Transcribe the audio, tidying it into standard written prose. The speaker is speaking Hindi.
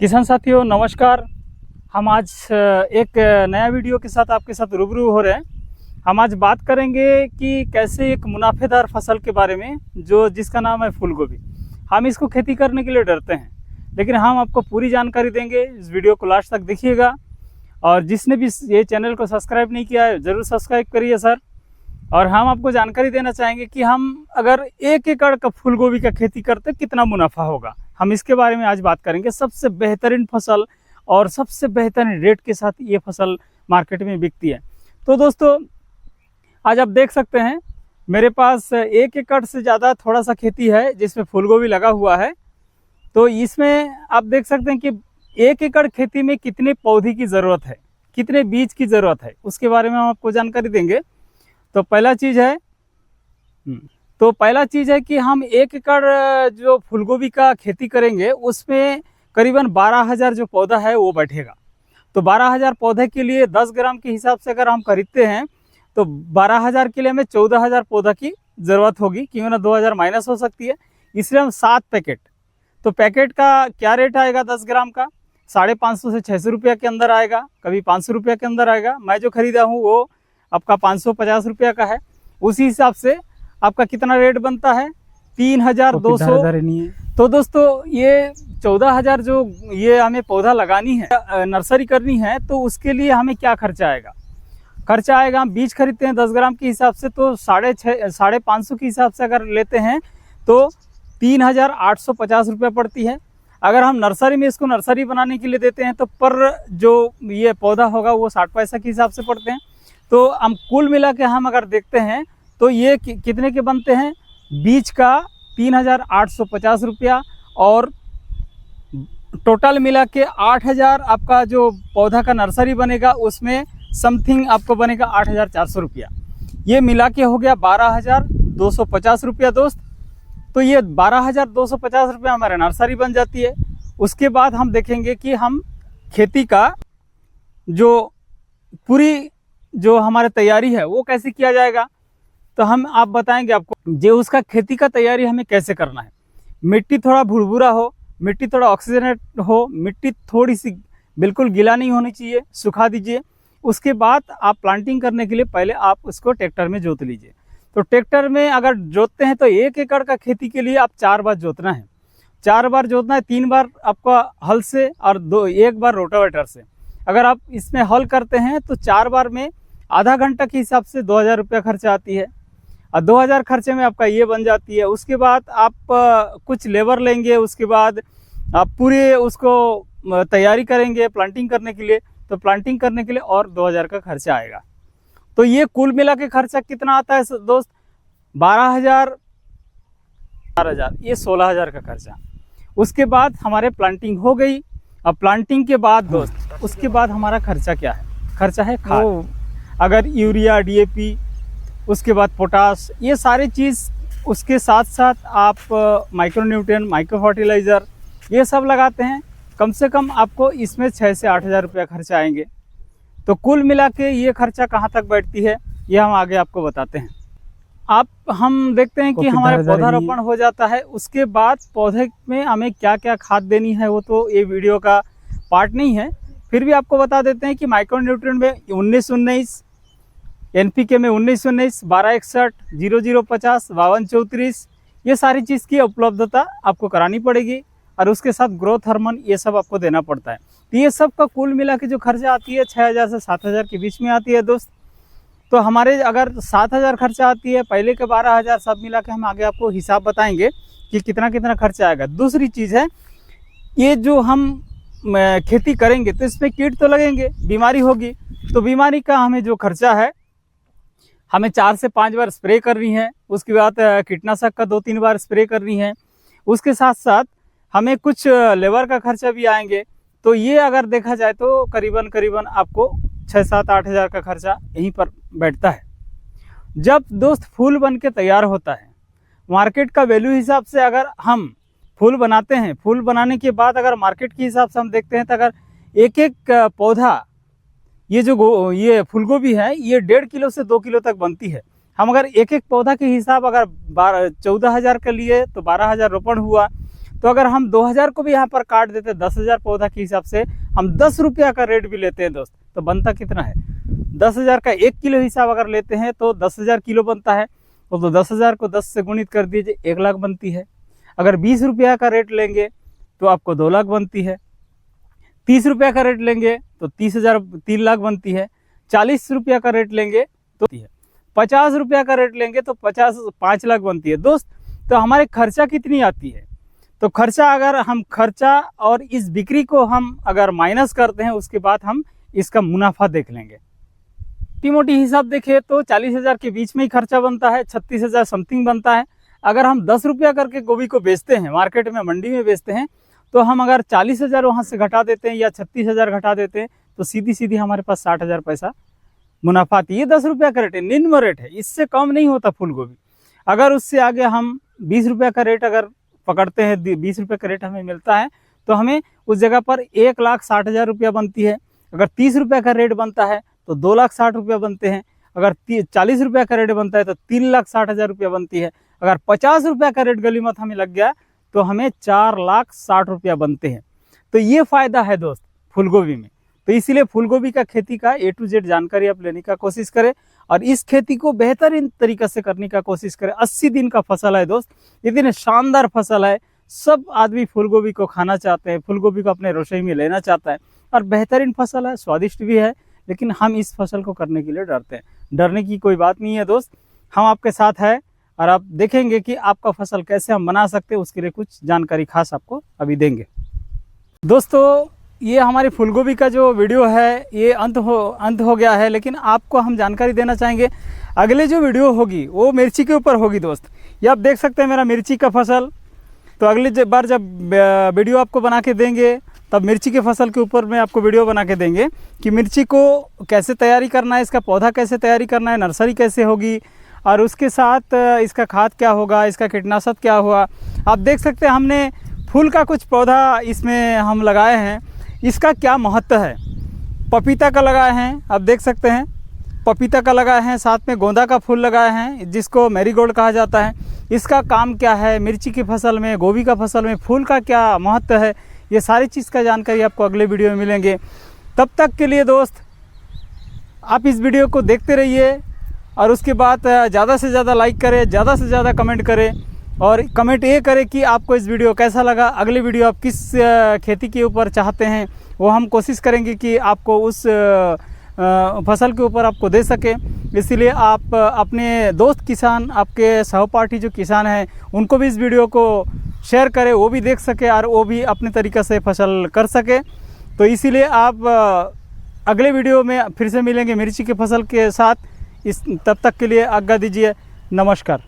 किसान साथियों नमस्कार। हम आज एक नया वीडियो के साथ आपके साथ रूबरू हो रहे हैं। हम आज बात करेंगे कि कैसे एक मुनाफेदार फसल के बारे में जिसका नाम है फूल गोभी। हम इसको खेती करने के लिए डरते हैं, लेकिन हम आपको पूरी जानकारी देंगे। इस वीडियो को लास्ट तक देखिएगा और जिसने भी ये चैनल को सब्सक्राइब नहीं किया है ज़रूर सब्सक्राइब करिए सर। और हम आपको जानकारी देना चाहेंगे कि हम अगर 1 एकड़ का फूल गोभी का खेती करते कितना मुनाफा होगा, हम इसके बारे में आज बात करेंगे। सबसे बेहतरीन फसल और सबसे बेहतरीन रेट के साथ ये फसल मार्केट में बिकती है। तो दोस्तों आज आप देख सकते हैं मेरे पास 1 एकड़ से ज़्यादा थोड़ा सा खेती है जिसमें फूल गोभी लगा हुआ है। तो इसमें आप देख सकते हैं कि 1 एकड़ खेती में कितने पौधे की ज़रूरत है, कितने बीज की ज़रूरत है, उसके बारे में हम आपको जानकारी देंगे। तो पहला चीज़ है कि हम 1 एकड़ जो फूलगोभी का खेती करेंगे उसमें करीबन 12,000 जो पौधा है वो बैठेगा। तो 12,000 पौधे के लिए 10 ग्राम के हिसाब से अगर हम खरीदते हैं तो 12,000 के लिए हमें 14,000 पौधा की ज़रूरत होगी, क्यों ना 2,000 माइनस हो सकती है। इसलिए हम 7 पैकेट, तो पैकेट का क्या रेट आएगा 10 ग्राम का 550 से 600 रुपये के अंदर आएगा, कभी 500 रुपये के अंदर आएगा। मैं जो खरीदा हूँ वो आपका 550 रुपये का है। उसी हिसाब से आपका कितना रेट बनता है 3,200। तो दोस्तों ये 14,000 जो ये हमें पौधा लगानी है, नर्सरी करनी है, तो उसके लिए हमें क्या खर्चा आएगा। हम बीज खरीदते हैं 10 ग्राम के हिसाब से, तो 550 के हिसाब से अगर लेते हैं तो 3,850 रुपये पड़ती है। अगर हम नर्सरी में इसको नर्सरी बनाने के लिए देते हैं तो पर जो ये पौधा होगा वो 60 पैसा के हिसाब से पड़ते हैं। तो हम कुल मिला के हम अगर देखते हैं तो ये कितने के बनते हैं, बीज का 3,850 रुपया और टोटल मिला के 8,000 आपका जो पौधा का नर्सरी बनेगा उसमें समथिंग आपको बनेगा 8,400 रुपया। ये मिला के हो गया 12,250 रुपया दोस्त। तो ये 12,250 रुपया हमारा नर्सरी बन जाती है। उसके बाद हम देखेंगे कि हम खेती का जो पूरी जो हमारे तैयारी है वो कैसे किया जाएगा। तो आप बताएंगे आपको जो उसका खेती का तैयारी हमें कैसे करना है। मिट्टी थोड़ा भुरभुरा हो, मिट्टी थोड़ा ऑक्सीजनेट हो, मिट्टी थोड़ी सी बिल्कुल गीला नहीं होनी चाहिए, सुखा दीजिए। उसके बाद आप प्लांटिंग करने के लिए पहले आप उसको ट्रैक्टर में जोत लीजिए। तो ट्रैक्टर में अगर जोतते हैं तो 1 एकड़ का खेती के लिए आप 4 बार जोतना है। 4 बार जोतना है, 3 बार आपका हल से और 1 बार रोटावेटर से। अगर आप इसमें हल करते हैं तो 4 बार में आधा घंटा के हिसाब से 2,000 रुपया खर्चा आती है और 2,000 खर्चे में आपका ये बन जाती है। उसके बाद आप कुछ लेबर लेंगे, उसके बाद आप पूरे उसको तैयारी करेंगे प्लांटिंग करने के लिए। तो प्लांटिंग करने के लिए और 2,000 का खर्चा आएगा। तो ये कुल मिला के खर्चा कितना आता है दोस्त, 12,000, 4,000, ये 16,000 का खर्चा। उसके बाद हमारे प्लांटिंग हो गई। अब प्लांटिंग के बाद दोस्त उसके बाद हमारा खर्चा क्या है, खर्चा है खाद। अगर यूरिया, DAP, उसके बाद पोटास, ये सारी चीज़, उसके साथ साथ आप माइक्रोन्यूट्रिएंट, माइक्रो फर्टिलाइज़र ये सब लगाते हैं, कम से कम आपको इसमें 6 से 8,000 रुपया खर्चा आएंगे। तो कुल मिला के ये खर्चा कहाँ तक बैठती है ये हम आगे आपको बताते हैं। हम देखते हैं कि हमारे पौधारोपण हो जाता है। उसके बाद पौधे में हमें क्या क्या खाद देनी है वो तो ये वीडियो का पार्ट नहीं है, फिर भी आपको बता देते हैं कि माइक्रोन्यूट्रिएंट में 19-19, NPK में 19-19, 12-61, 00-50, 52-34, ये सारी चीज़ की उपलब्धता आपको करानी पड़ेगी और उसके साथ ग्रोथ हार्मोन ये सब आपको देना पड़ता है। तो ये सब का कुल मिला के जो खर्चा आती है 6,000 से 7,000 के बीच में आती है दोस्त। तो हमारे अगर 7,000 खर्चा आती है, पहले के 12,000 सब मिला के हम आगे आपको हिसाब बताएंगे कि कितना कितना खर्चा आएगा। दूसरी चीज़ है ये जो हम खेती करेंगे तो इसमें कीट तो लगेंगे, बीमारी होगी। तो बीमारी का हमें जो खर्चा है हमें 4 से 5 बार स्प्रे करनी है। उसके बाद कीटनाशक का 2-3 बार स्प्रे करनी है। उसके साथ साथ हमें कुछ लेबर का खर्चा भी आएंगे। तो ये अगर देखा जाए तो करीबन आपको 6-7-8,000 का खर्चा यहीं पर बैठता है। जब दोस्त फूल बन के तैयार होता है, मार्केट का वैल्यू हिसाब से अगर हम फूल बनाते हैं, फूल बनाने के बाद अगर मार्केट के हिसाब से हम देखते हैं तो अगर एक पौधा ये फूलगोभी है ये 1.5 किलो से 2 किलो तक बनती है। हम अगर एक पौधा के हिसाब अगर 14,000 का लिए तो 12,000 रोपण हुआ, तो अगर हम 2000 को भी यहाँ पर काट देते हैं 10,000 पौधा के हिसाब से, हम 10 रुपया का रेट भी लेते हैं दोस्त, तो बनता कितना है? 10,000 का 1 किलो हिसाब अगर लेते हैं तो 10,000 किलो बनता है। तो 10,000 को 10 से गुणित कर दीजिए, 1 लाख बनती है। अगर 20 रुपया का रेट लेंगे तो आपको 2 लाख बनती है। 30 रुपया का रेट लेंगे तो 3 लाख बनती है। 40 रुपया का रेट लेंगे तो 50 रुपया का रेट लेंगे तो 5 लाख बनती है दोस्त। तो हमारे खर्चा कितनी आती है? तो खर्चा अगर हम खर्चा और इस बिक्री को हम अगर माइनस करते हैं, उसके बाद हम इसका मुनाफा देख लेंगे। मोटी हिसाब देखें तो 40,000 के बीच में ही खर्चा बनता है, 36,000 समथिंग बनता है। अगर हम 10 रुपया करके गोभी को बेचते हैं, मार्केट में मंडी में बेचते हैं, तो हम अगर 40,000 वहाँ से घटा देते हैं या 36,000 घटा देते हैं तो सीधी सीधी हमारे पास 60,000 पैसा मुनाफा आती है। ये 10 रुपया का रेट है, निम्न रेट है, इससे कम नहीं होता फूल गोभी। अगर उससे आगे हम 20 रुपया का रेट अगर पकड़ते हैं, 20 रुपये का रेट हमें मिलता है, तो हमें उस जगह पर 1,60,000 रुपया बनती है। अगर 30 रुपया का रेट बनता है तो 2,60,000 रुपया बनते हैं। अगर 40 रुपया का रेट बनता है तो 3,60,000 रुपया बनती है। अगर 50 रुपया का रेट गली मत हमें लग गया तो हमें 4,60,000 रुपया बनते हैं। तो ये फ़ायदा है दोस्त फूलगोभी में। तो इसीलिए फूलगोभी का खेती का A to Z जानकारी आप लेने का कोशिश करें और इस खेती को बेहतरीन तरीके से करने का कोशिश करें। 80 दिन का फसल है दोस्त, इतने शानदार फसल है। सब आदमी फूलगोभी को खाना चाहते हैं, फूलगोभी को अपने रसोई में लेना चाहता है और बेहतरीन फसल है, स्वादिष्ट भी है। लेकिन हम इस फसल को करने के लिए डरते हैं। डरने की कोई बात नहीं है दोस्त, हम आपके साथ हैं और आप देखेंगे कि आपका फसल कैसे हम बना सकते हैं। उसके लिए कुछ जानकारी खास आपको अभी देंगे। दोस्तों, ये हमारी फूलगोभी का जो वीडियो है ये अंत हो गया है, लेकिन आपको हम जानकारी देना चाहेंगे अगले जो वीडियो होगी वो मिर्ची के ऊपर होगी दोस्त। ये आप देख सकते हैं मेरा मिर्ची का फसल। तो अगली बार जब वीडियो आपको बना के देंगे तब मिर्ची के फसल के ऊपर में आपको वीडियो बना के देंगे कि मिर्ची को कैसे तैयारी करना है, इसका पौधा कैसे तैयारी करना है, नर्सरी कैसे होगी और उसके साथ इसका खाद क्या होगा, इसका कीटनाशक क्या हुआ। आप देख सकते हैं हमने फूल का कुछ पौधा इसमें हम लगाए हैं, इसका क्या महत्व है। पपीता का लगाए हैं, आप देख सकते हैं पपीता का लगाए हैं, साथ में गोंदा का फूल लगाए हैं जिसको मैरीगोल्ड कहा जाता है। इसका काम क्या है, मिर्ची की फसल में, गोभी का फसल में फूल का क्या महत्व है, ये सारी चीज़ का जानकारी आपको अगले वीडियो में मिलेंगे। तब तक के लिए दोस्त आप इस वीडियो को देखते रहिए और उसके बाद ज़्यादा से ज़्यादा लाइक करें, ज़्यादा से ज़्यादा कमेंट करें और कमेंट ये करें कि आपको इस वीडियो कैसा लगा। अगली वीडियो आप किस खेती के ऊपर चाहते हैं वो हम कोशिश करेंगे कि आपको उस फसल के ऊपर आपको दे सके। इसीलिए आप अपने दोस्त किसान, आपके सहपाठी जो किसान हैं उनको भी इस वीडियो को शेयर करें, वो भी देख सके और वो भी अपने तरीक़े से फसल कर सके। तो इसीलिए आप अगले वीडियो में फिर से मिलेंगे मिर्ची की फसल के साथ। तब तक के लिए आज्ञा दीजिए, नमस्कार।